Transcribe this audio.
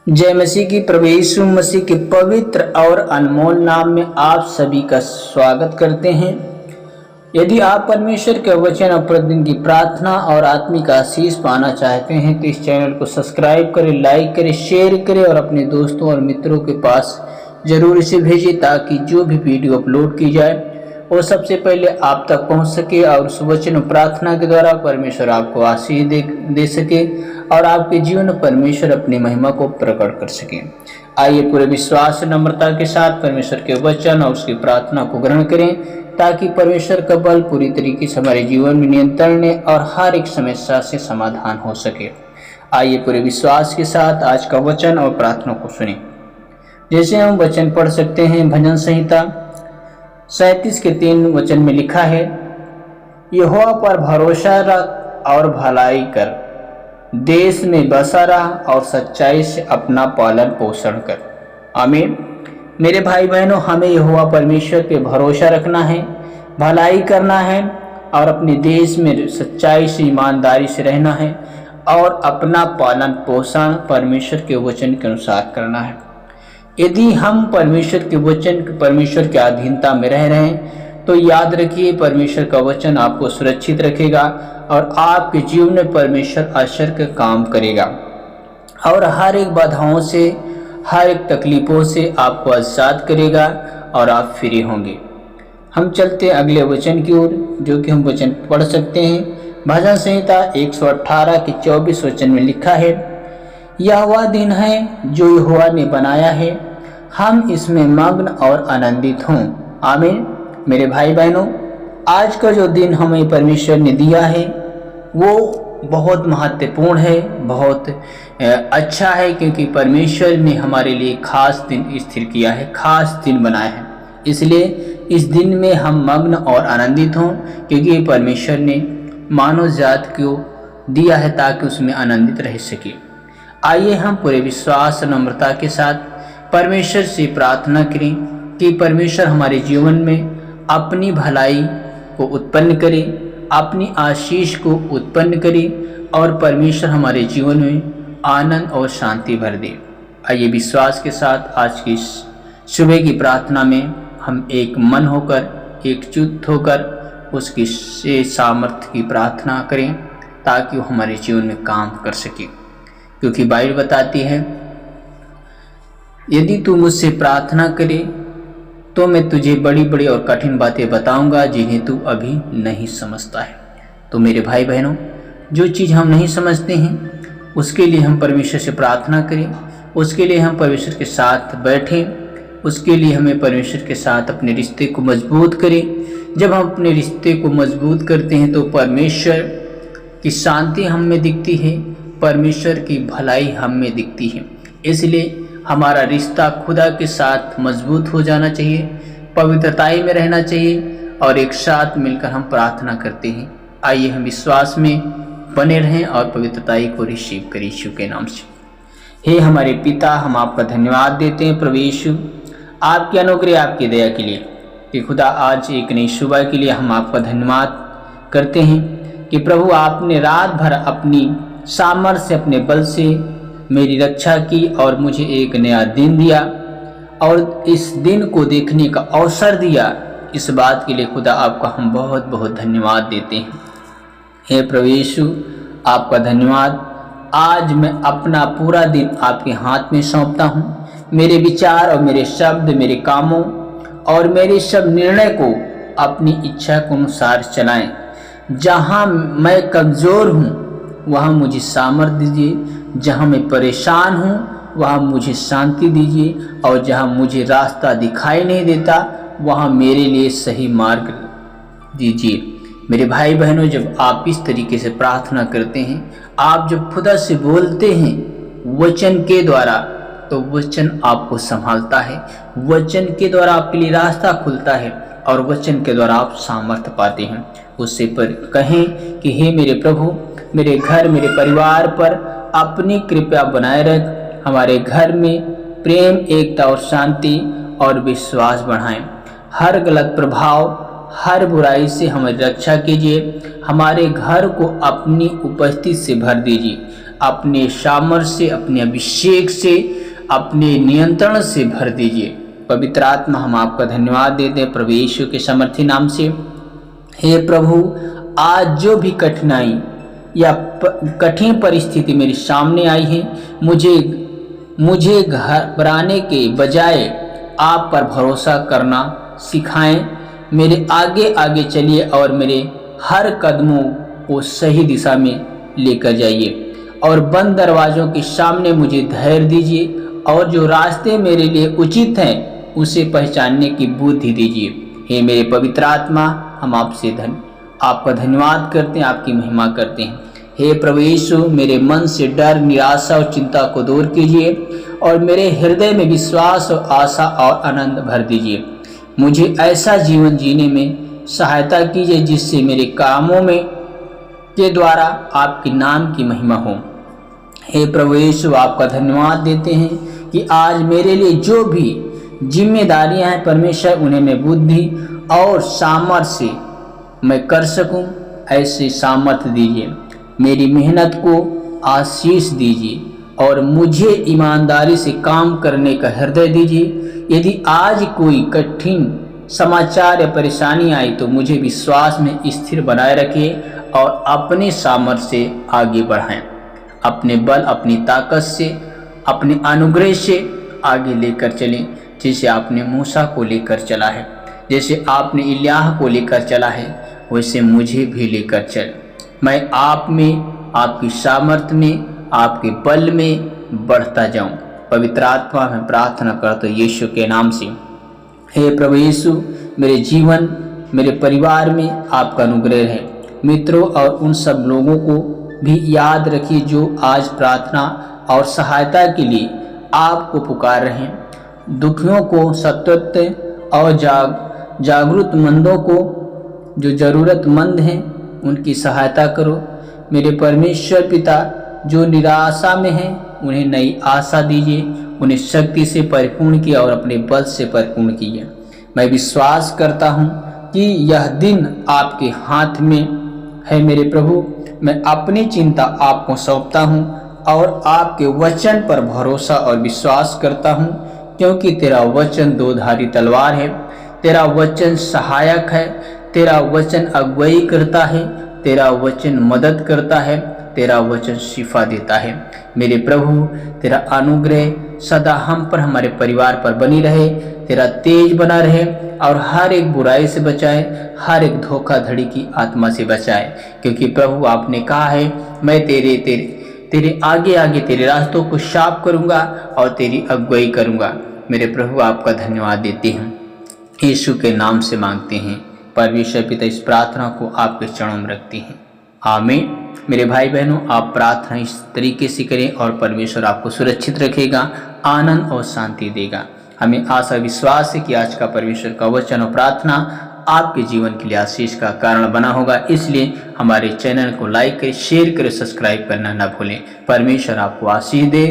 जय मसीह की। प्रभु यीशु मसीह के पवित्र और अनमोल नाम में आप सभी का स्वागत करते हैं। यदि आप परमेश्वर के वचन और प्रतिदिन की प्रार्थना और आत्मिक आशीष पाना चाहते हैं तो इस चैनल को सब्सक्राइब करें, लाइक करें, शेयर करें और अपने दोस्तों और मित्रों के पास जरूर इसे भेजें ताकि जो भी वीडियो अपलोड की जाए वो सबसे पहले आप तक पहुंच सके और उस वचन प्रार्थना के द्वारा परमेश्वर आपको आशीष दे सके और आपके जीवन में परमेश्वर अपनी महिमा को प्रकट कर सके। आइए पूरे विश्वास और नम्रता के साथ परमेश्वर के वचन और उसकी प्रार्थना को ग्रहण करें ताकि परमेश्वर का बल पूरी तरीके से हमारे जीवन में नियंत्रण ले और हर एक समस्या से समाधान हो सके। आइए पूरे विश्वास के साथ आज का वचन और प्रार्थना को सुनें। जैसे हम वचन पढ़ सकते हैं, भजन संहिता 37 के 3 वचन में लिखा है, यहोवा पर भरोसा रख और भलाई कर, देश में बसा रह और सच्चाई से अपना पालन पोषण कर। आमीन। मेरे भाई बहनों, हमें यहोवा परमेश्वर पे भरोसा रखना है, भलाई करना है और अपने देश में सच्चाई से, ईमानदारी से रहना है और अपना पालन पोषण परमेश्वर के वचन के अनुसार करना है। यदि हम परमेश्वर के वचन, परमेश्वर की अधीनता में रह रहे हैं तो याद रखिए परमेश्वर का वचन आपको सुरक्षित रखेगा और आपके जीवन में परमेश्वर आश्चर्य का काम करेगा और हर एक बाधाओं से, हर एक तकलीफों से आपको आज़ाद करेगा और आप फ्री होंगे। हम चलते अगले वचन की ओर, जो कि हम वचन पढ़ सकते हैं। भजन संहिता 118 के 24 वचन में लिखा है, यह वह दिन है जो यहोवा ने बनाया है, हम इसमें मग्न और आनंदित हों। आमीन। मेरे भाई बहनों, आज का जो दिन हमें परमेश्वर ने दिया है वो बहुत महत्वपूर्ण है, बहुत अच्छा है, क्योंकि परमेश्वर ने हमारे लिए खास दिन स्थिर किया है, खास दिन बनाया है। इसलिए इस दिन में हम मग्न और आनंदित हों, क्योंकि परमेश्वर ने मानव जात को दिया है ताकि उसमें आनंदित रह सके। आइए हम पूरे विश्वास और नम्रता के साथ परमेश्वर से प्रार्थना करें कि परमेश्वर हमारे जीवन में अपनी भलाई को उत्पन्न करे, अपनी आशीष को उत्पन्न करे और परमेश्वर हमारे जीवन में आनंद और शांति भर दे। आइए विश्वास के साथ आज की सुबह की प्रार्थना में हम एक मन होकर, एकजुट होकर उसकी सामर्थ्य की प्रार्थना करें ताकि वो हमारे जीवन में काम कर सके। क्योंकि बाइबल बताती है, यदि तू मुझसे प्रार्थना करे तो मैं तुझे बड़ी बड़ी और कठिन बातें बताऊंगा जिन्हें तू अभी नहीं समझता है। तो मेरे भाई बहनों, जो चीज़ हम नहीं समझते हैं उसके लिए हम परमेश्वर से प्रार्थना करें, उसके लिए हम परमेश्वर के साथ बैठें, उसके लिए हमें परमेश्वर के साथ अपने रिश्ते को मजबूत करें। जब हम अपने रिश्ते को मजबूत करते हैं तो परमेश्वर की शांति हम में दिखती है, परमेश्वर की भलाई हम में दिखती है। इसलिए हमारा रिश्ता खुदा के साथ मजबूत हो जाना चाहिए, पवित्रताई में रहना चाहिए और एक साथ मिलकर हम प्रार्थना करते हैं। आइए हम विश्वास में बने रहें और पवित्रताई को रिसीव करें यीशु के नाम से। हे हमारे पिता, हम आपका धन्यवाद देते हैं प्रभु यीशु, आपके अनुग्रह, आपकी दया के लिए कि खुदा आज एक नई सुबह के लिए हम आपका धन्यवाद करते हैं कि प्रभु आपने रात भर अपनी सामर्थ्य से, अपने बल से मेरी रक्षा की और मुझे एक नया दिन दिया और इस दिन को देखने का अवसर दिया। इस बात के लिए खुदा आपका हम बहुत बहुत धन्यवाद देते हैं। हे प्रभु यीशु, आपका धन्यवाद। आज मैं अपना पूरा दिन आपके हाथ में सौंपता हूँ। मेरे विचार और मेरे शब्द, मेरे कामों और मेरे सब निर्णय को अपनी इच्छा के अनुसार चलाएं। जहाँ मैं कमज़ोर हूँ वहाँ मुझे सामर्थ्य दीजिए, जहाँ मैं परेशान हूँ वहाँ मुझे शांति दीजिए और जहाँ मुझे रास्ता दिखाई नहीं देता वहाँ मेरे लिए सही मार्ग दीजिए। मेरे भाई बहनों, जब आप इस तरीके से प्रार्थना करते हैं, आप जब खुदा से बोलते हैं वचन के द्वारा, तो वचन आपको संभालता है, वचन के द्वारा आपके लिए रास्ता खुलता है और वचन के द्वारा आप सामर्थ्य पाते हैं। उससे पर कहें कि हे मेरे प्रभु, मेरे घर, मेरे परिवार पर अपनी कृपा बनाए रख, हमारे घर में प्रेम, एकता और शांति और विश्वास बढ़ाएं। हर गलत प्रभाव, हर बुराई से हमारी रक्षा कीजिए, हमारे घर को अपनी उपस्थिति से भर दीजिए। अपने सामर्थ्य से, अपने अभिषेक से, अपने नियंत्रण से भर दीजिए। पवित्र आत्मा, हम आपका धन्यवाद देते हैं प्रभु यीशु के समर्थी नाम से। हे प्रभु, आज जो भी कठिनाई या कठिन परिस्थिति मेरे सामने आई है, मुझे घबराने के बजाय आप पर भरोसा करना सिखाएं। मेरे आगे आगे चलिए और मेरे हर कदमों को सही दिशा में लेकर जाइए और बंद दरवाज़ों के सामने मुझे धैर्य दीजिए और जो रास्ते मेरे लिए उचित हैं उसे पहचानने की बुद्धि दीजिए। हे मेरे पवित्र आत्मा, हम आपका धन्यवाद करते हैं, आपकी महिमा करते हैं। हे प्रभु यीशु, मेरे मन से डर, निराशा और चिंता को दूर कीजिए और मेरे हृदय में विश्वास और आशा और आनंद भर दीजिए। मुझे ऐसा जीवन जीने में सहायता कीजिए जिससे मेरे कामों में के द्वारा आपके नाम की महिमा हो। हे प्रभु यीशु, आपका धन्यवाद देते हैं कि आज मेरे लिए जो भी जिम्मेदारियां हैं परमेश्वर, उन्हें मैं बुद्धि और सामर्थ्य से मैं कर सकूं, ऐसे सामर्थ्य दीजिए। मेरी मेहनत को आशीष दीजिए और मुझे ईमानदारी से काम करने का हृदय दीजिए। यदि आज कोई कठिन समाचार या परेशानी आई तो मुझे विश्वास में स्थिर बनाए रखिए और अपने सामर्थ्य से आगे बढ़ाएं। अपने बल, अपनी ताकत से, अपने अनुग्रह से आगे लेकर चलें, जैसे आपने मूसा को लेकर चला है, जैसे आपने इल्याह को लेकर चला है, वैसे मुझे भी लेकर चल। मैं आप में, आपकी सामर्थ्य में, आपके बल में बढ़ता जाऊं। पवित्र आत्मा, मैं प्रार्थना करता हूं यीशु के नाम से। हे प्रभु यीशु, मेरे जीवन, मेरे परिवार में आपका अनुग्रह है। मित्रों और उन सब लोगों को भी याद रखिए जो आज प्रार्थना और सहायता के लिए आपको पुकार रहे हैं। दुखियों को, सतत और जागरूकमंदों को, जो ज़रूरतमंद हैं, उनकी सहायता करो। मेरे परमेश्वर पिता, जो निराशा में हैं, उन्हें नई आशा दीजिए, उन्हें शक्ति से परिपूर्ण किया और अपने बल से परिपूर्ण किया। मैं विश्वास करता हूँ कि यह दिन आपके हाथ में है। मेरे प्रभु, मैं अपनी चिंता आपको सौंपता हूँ और आपके वचन पर भरोसा और विश्वास करता हूँ, क्योंकि तेरा वचन दोधारी तलवार है, तेरा वचन सहायक है, तेरा वचन अगुवाई करता है, तेरा वचन मदद करता है, तेरा वचन शिफा देता है। मेरे प्रभु, तेरा अनुग्रह सदा हम पर, हमारे परिवार पर बनी रहे, तेरा तेज बना रहे और हर एक बुराई से बचाए, हर एक धोखाधड़ी की आत्मा से बचाए, क्योंकि प्रभु आपने कहा है, मैं तेरे आगे आगे तेरे रास्तों को साफ करूंगा और तेरी अगुवाई करूंगा। मेरे प्रभु, आपका धन्यवाद देते हैं, यीशु के नाम से मांगते हैं। परमेश्वर पिता इस प्रार्थना को आपके चरणों में रखते हैं, आमीन। मेरे भाई बहनों, आप प्रार्थना इस तरीके से करें और परमेश्वर आपको सुरक्षित रखेगा, आनंद और शांति देगा। हमें आशा विश्वास है कि आज का परमेश्वर का वचन और प्रार्थना आपके जीवन के लिए आशीष का कारण बना होगा। इसलिए हमारे चैनल को लाइक करें, शेयर करें, सब्सक्राइब करना न भूलें। परमेश्वर आपको आशीष दे।